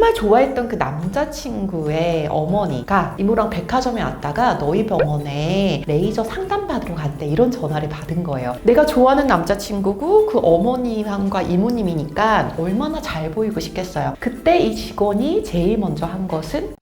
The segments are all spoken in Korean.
정말 좋아했던 그 남자친구의 어머니가 이모랑 백화점에 왔다가 너희 병원에 레이저 상담 받으러 간대, 이런 전화를 받은 거예요. 내가 좋아하는 남자친구고 그 어머님과 이모님이니까 얼마나 잘 보이고 싶겠어요. 그때 이 직원이 제일 먼저 한 것은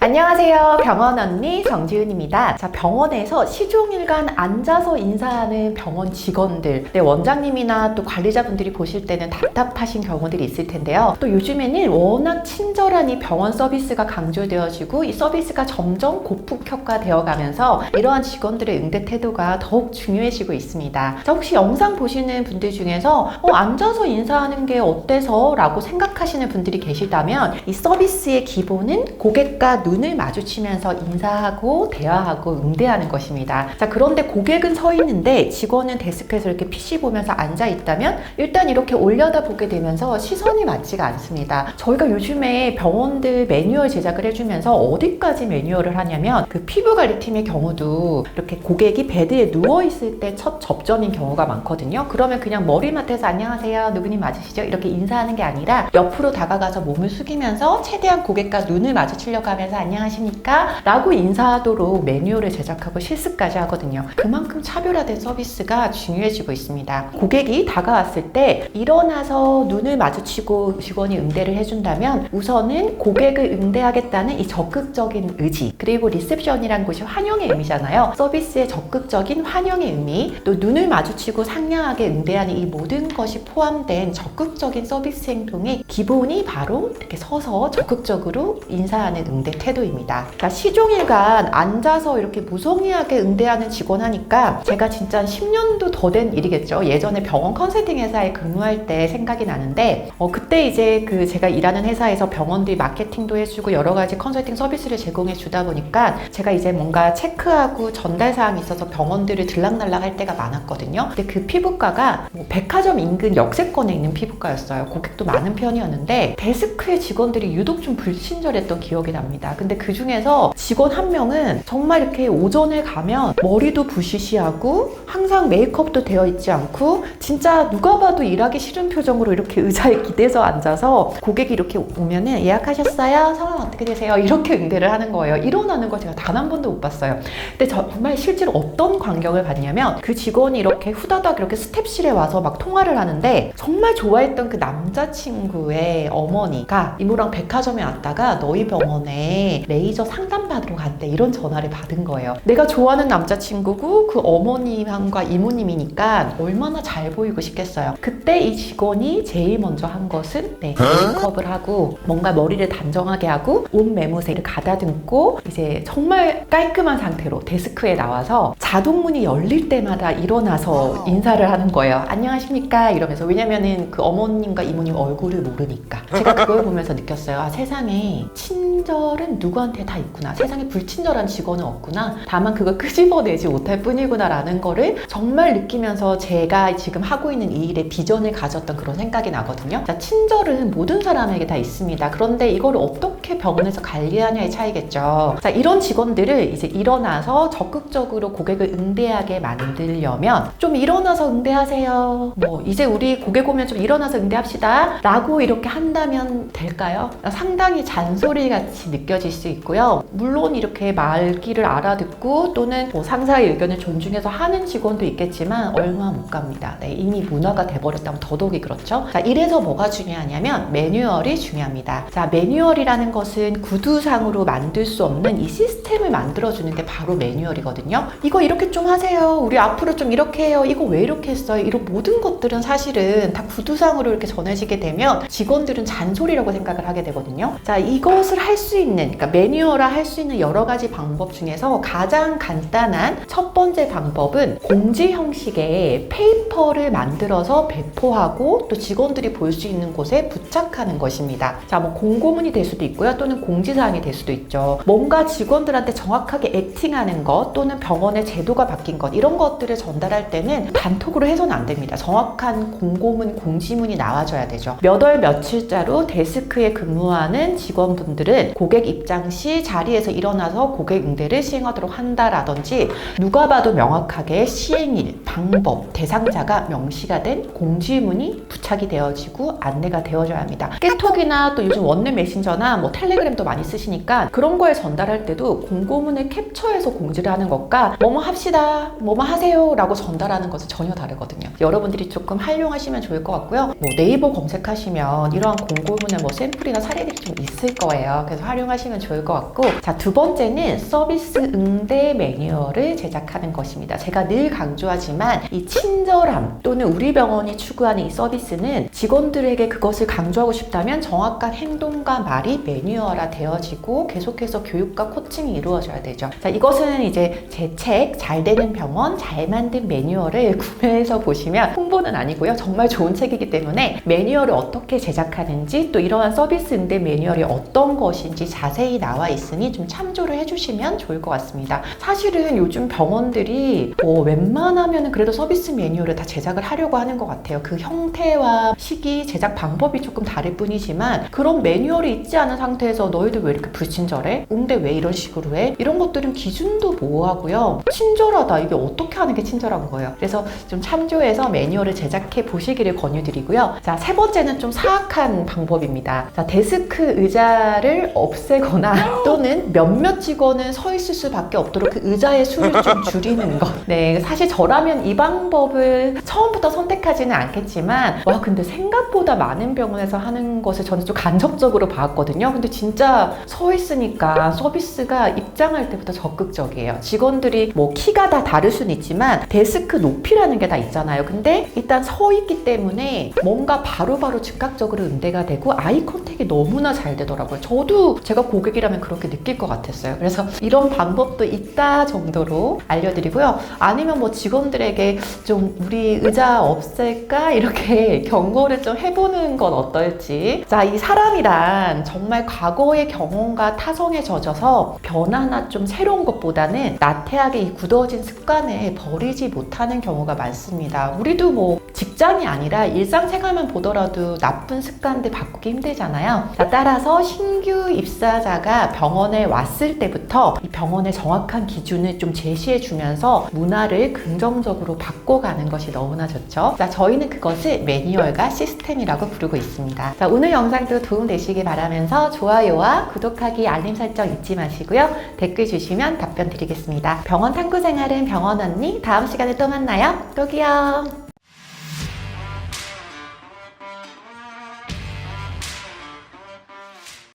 안녕하세요. 병원 언니 정지은입니다. 자, 병원에서 시종일관 앉아서 인사하는 병원 직원들, 원장님이나 또 관리자분들이 보실 때는 답답하신 경우들이 있을 텐데요. 또 요즘에는 워낙 친절한 이 병원 서비스가 강조되어지고 이 서비스가 점점 고품격화 되어가면서 이러한 직원들의 응대 태도가 더욱 중요해지고 있습니다. 자, 혹시 영상 보시는 분들 중에서 앉아서 인사하는 게 어때서? 라고 생각하시는 분들이 계시다면 이 서비스의 기본은 고객과 눈을 마주치면서 인사하고 대화하고 응대하는 것입니다. 자, 그런데 고객은 서 있는데 직원은 데스크에서 이렇게 PC 보면서 앉아 있다면 일단 이렇게 올려다보게 되면서 시선이 맞지가 않습니다. 저희가 요즘에 병원들 매뉴얼 제작을 해주면서 어디까지 매뉴얼을 하냐면 그 피부관리팀의 경우도 이렇게 고객이 베드에 누워있을 때 첫 접점인 경우가 많거든요. 그러면 그냥 머리맡에서 안녕하세요, 누구님 맞으시죠? 이렇게 인사하는 게 아니라 옆으로 다가가서 몸을 숙이면서 최대한 고객과 눈을 마주치려고 하면서 안녕하십니까? 라고 인사하도록 매뉴얼을 제작하고 실습까지 하거든요. 그만큼 차별화된 서비스가 중요해지고 있습니다. 고객이 다가왔을 때 일어나서 눈을 마주치고 직원이 응대를 해준다면 우선은 고객을 응대하겠다는 이 적극적인 의지, 그리고 리셉션이란 곳이 환영의 의미잖아요. 서비스의 적극적인 환영의 의미, 또 눈을 마주치고 상냥하게 응대하는 이 모든 것이 포함된 적극적인 서비스 행동의 기본이 바로 이렇게 서서 적극적으로 인사하는 응대 태도입니다. 그러니까 시종일관 앉아서 이렇게 무성의하게 응대하는 직원 하니까 제가 진짜 10년도 더 된 일이겠죠. 예전에 병원 컨설팅 회사에 근무할 때 생각이 나는데 그때 이제 그 제가 일하는 회사에서 병원들이 마케팅도 해주고 여러 가지 컨설팅 서비스를 제공해 주다 보니까 제가 이제 뭔가 체크하고 전달 사항이 있어서 병원들을 들락날락 할 때가 많았거든요. 근데 그 피부과가 백화점 인근 역세권에 있는 피부과였어요. 고객도 많은 편이었는데 데스크의 직원들이 유독 좀 불친절했던 기억이 납니다. 근데 그 중에서 직원 한 명은 정말 이렇게 오전에 가면 머리도 부시시하고 항상 메이크업도 되어 있지 않고 진짜 누가 봐도 일하기 싫은 표정으로 이렇게 의자에 기대서 앉아서 고객이 이렇게 오면은 예약하셨어요? 성함 어떻게 되세요? 이렇게 응대를 하는 거예요. 일어나는 거 제가 단 한 번도 못 봤어요. 근데 정말 실제로 어떤 광경을 봤냐면 그 직원이 이렇게 후다닥 이렇게 스텝실에 와서 막 통화를 하는데 정말 좋아했던 그 남자친구의 어머니가 이모랑 백화점에 왔다가 너희 병원에 레이저 상담 받으러 간대, 이런 전화를 받은 거예요. 내가 좋아하는 남자친구고 그 어머님과 이모님이니까 얼마나 잘 보이고 싶겠어요. 그때 이 직원이 제일 먼저 한 것은 메이크업을 하고 뭔가 머리를 단정하게 하고 옷 매무새를 가다듬고 이제 정말 깔끔한 상태로 데스크에 나와서 자동문이 열릴 때마다 일어나서 인사를 하는 거예요. 안녕하십니까? 이러면서. 왜냐면은 그 어머님과 이모님 얼굴을 모르니까. 제가 그걸 보면서 느꼈어요. 세상에 친절은 누구한테 다 있구나. 세상에 불친절한 직원은 없구나. 다만 그걸 끄집어내지 못할 뿐이구나 라는 거를 정말 느끼면서 제가 지금 하고 있는 이 일에 비전을 가졌던 그런 생각이 나거든요. 자, 친절은 모든 사람에게 다 있습니다. 그런데 이걸 어떻게 병원에서 관리하냐의 차이겠죠. 자, 이런 직원들을 이제 일어나서 적극적으로 고객을 응대하게 만들려면 좀 일어나서 응대하세요. 이제 우리 고객 오면 좀 일어나서 응대합시다 라고 이렇게 한다면 될까요? 상당히 잔소리 같이 느껴질 수 있고요. 물론 이렇게 말귀를 알아듣고 또는 상사의 의견을 존중해서 하는 직원도 있겠지만 얼마 못 갑니다. 이미 문화가 돼버렸다면 더더욱이 그렇죠. 자, 이래서 뭐가 중요하냐면 매뉴얼이 중요합니다. 자, 매뉴얼이라는 것은 구두상으로 만들 수 없는 이 시스템을 만들어주는 게 바로 매뉴얼이거든요. 이거 이렇게 좀 하세요. 우리 앞으로 좀 이렇게 해요. 이거 왜 이렇게 했어요? 이런 모든 것들은 사실은 다 구두상으로 이렇게 전해지게 되면 직원들은 잔소리라고 생각을 하게 되거든요. 자, 이것을 할 수 있는, 그러니까 매뉴얼화 할 수 있는 여러 가지 방법 중에서 가장 간단한 첫 번째 방법은 공지 형식의 페이퍼를 만들어서 배포하고 또 직원들이 볼 수 있는 곳에 부착하는 것입니다. 자, 공고문이 될 수도 있고요. 또는 공지사항이 될 수도 있죠. 뭔가 직원들한테 정확하게 액팅하는 것 또는 병원의 제도가 바뀐 것, 이런 것들을 전달할 때는 단톡으로 해서는 안 됩니다. 정확한 공고문, 공지문이 나와줘야 되죠. 몇 월 며칠자로 데스크에 근무하는 직원분들은 고객 입장 시 자리에서 자리에서 일어나서 고객 응대를 시행하도록 한다라든지 누가 봐도 명확하게 시행일, 방법, 대상자가 명시가 된 공지문이 부착이 되어지고 안내가 되어져야 합니다. 깨톡이나 또 요즘 원내 메신저나 뭐 텔레그램도 많이 쓰시니까 그런 거에 전달할 때도 공고문을 캡처해서 공지를 하는 것과 뭐뭐 합시다, 뭐뭐 하세요 라고 전달하는 것은 전혀 다르거든요. 여러분들이 조금 활용하시면 좋을 것 같고요. 뭐 네이버 검색하시면 이러한 공고문의 뭐 샘플이나 사례들이 좀 있을 거예요. 그래서 활용하시면 좋을 것 같고, 자, 두 번째는 서비스 응대 매뉴얼을 제작하는 것입니다. 제가 늘 강조하지만 이 친절함 또는 우리 병원이 추구하는 이 서비스는 직원들에게 그것을 강조하고 싶다면 정확한 행동과 말이 매뉴얼화 되어지고 계속해서 교육과 코칭이 이루어져야 되죠. 자, 이것은 이제 제 책 잘 되는 병원 잘 만든 매뉴얼을 구매해서 보시면, 홍보는 아니고요, 정말 좋은 책이기 때문에 매뉴얼을 어떻게 제작하는지 또 이러한 서비스 응대 매뉴얼이 어떤 것인지 자세히 나와 있으니 좀 참조를 해주시면 좋을 것 같습니다. 사실은 요즘 병원들이 웬만하면 그래도 서비스 매뉴얼을 다 제작을 하려고 하는 것 같아요. 그 형태와 시기, 제작 방법이 조금 다를 뿐이지만 그런 매뉴얼이 있지 않은 상태에서 너희들 왜 이렇게 불친절해? 응대 왜 이런 식으로 해? 이런 것들은 기준도 모호하고요. 친절하다, 이게 어떻게 하는 게 친절한 거예요? 그래서 좀 참조해서 매뉴얼을 제작해 보시기를 권유드리고요. 자, 세 번째는 좀 사악한 방법입니다. 자, 데스크 의자를 없애거나 또는 몇몇 직원은 서 있을 수밖에 없도록 그 의자의 수를 좀 줄이는 것. 네, 사실 저라면 이 방법을 처음부터 선택하지는 않겠지만, 와, 근데 생각보다 많은 병원에서 하는 것을 저는 좀 간접적으로 봤거든요. 근데 진짜 서 있으니까 서비스가 입장할 때부터 적극적이에요. 직원들이 뭐 키가 다 다를 수는 있지만 데스크 높이라는 게 다 있잖아요. 근데 일단 서 있기 때문에 뭔가 바로바로 즉각적으로 응대가 되고 아이 컨택이 너무나 잘 되더라고요. 저도 제가 고객이라면 그렇게 느낄 것 같았어요. 그래서 이런 방법도 있다 정도로 알려드리고요. 아니면 뭐 직원들에게 좀 우리 의자 없앨까? 이렇게 경고를 좀 해보는 건 어떨지. 자, 이 사람이란 정말 과거의 경험과 타성에 젖어서 변화나 좀 새로운 것보다는 나태하게 이 굳어진 습관을 버리지 못하는 경우가 많습니다. 우리도 뭐 직장이 아니라 일상생활만 보더라도 나쁜 습관들 바꾸기 힘들잖아요. 자, 따라서 신규 입사자가 병원에 왔을 때부터 이 병원의 정확한 기준을 좀 제시해 주면서 문화를 긍정적으로 바꿔가는 것이 너무나 좋죠. 자, 저희는 그것을 매뉴얼과 시스템이라고 부르고 있습니다. 자, 오늘 영상도 도움되시길 바라면서 좋아요와 구독하기, 알림 설정 잊지 마시고요. 댓글 주시면 답변 드리겠습니다. 병원 탐구 생활은 병원 언니, 다음 시간에 또 만나요. 꼭이요.